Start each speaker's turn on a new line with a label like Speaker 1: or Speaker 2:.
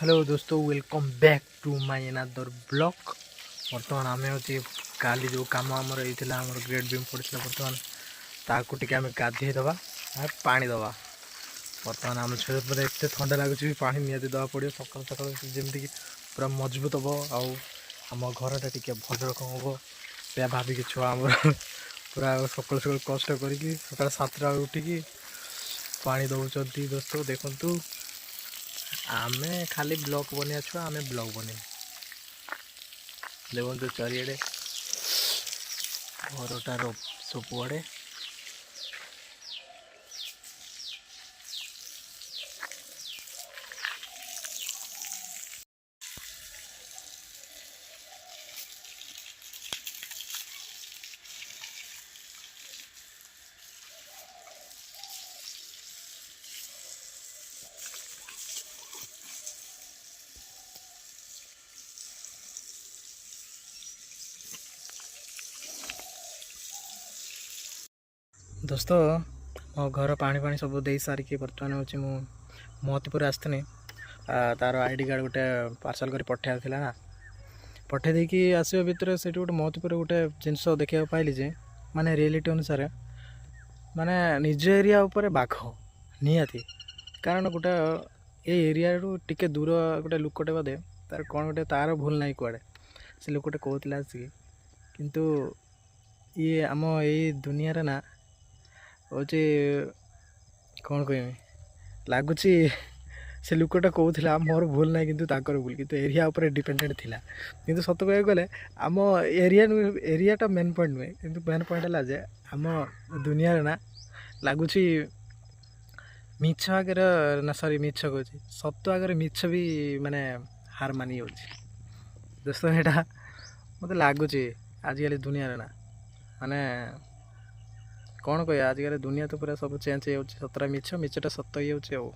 Speaker 1: Hello दोस्तों, welcome back to my another blog. बर्तमान आम हूँ काली जो कम आमर होता है ग्रेट बीम पड़ा बर्तमान ताकू टे आम गाधे दवा पानी दवा। बर्तमान आम छुट एत ठंडा लगुच पा निहती दवा पड़ो सका सका जमीक पूरा मजबूत हम आम घरटा टे भल रकम हम या भाविक छुआ आम पूरा सका सका कष्ट करी सका 7टा उठिकी पानी दौरान दोस्तों देखु आमे खाली ब्लॉग बनिया छुआ आमे ब्लॉग बने देखो चारिड़े घरटार सबुआड़े दोस्तों मो घर पानी पानी सब दे सारिकी बर्तमान हूँ महतीपुर आसनी तार आईडी कार्ड गोटे पार्सल कर पठाइला ना पठे देकी आसवा भितर से गोटे महतीपुर गोटे जिनस देखा पाइली जे माने रियलिटी अनुसार माने निज एरिया उपर बाघ निहाती कारण गोटे ये एरिया रू टिके दूर गोटे लुकटे बोधे तार कौन गोटे तार भूल ना कुआड़े से लुकटे कहला आसिक किंतु ये आम यही दुनिया रे ना हूँ कौन कहमी लगुच से लुकटा कहला मोर भूल ना कि भूल कि एरिया उपर डिपेंडेंट थिला किंतु सत कह गले आम एरियाटा मेन पॉइंट नुहे कि मेन पॉइंट है जे आम दुनिया रे ना लगुच मिछ आगे ना सॉरी मिछ कहूँ सत आगे मिछ भी माने हार मानी हो दोस्तों यहाँ मत लगुच आजिकल दुनिया रे ना माने कौन कह आजिकल दुनिया तो पूरा सब चेंज हो सतरा मिछ मिछटा सत ही हो।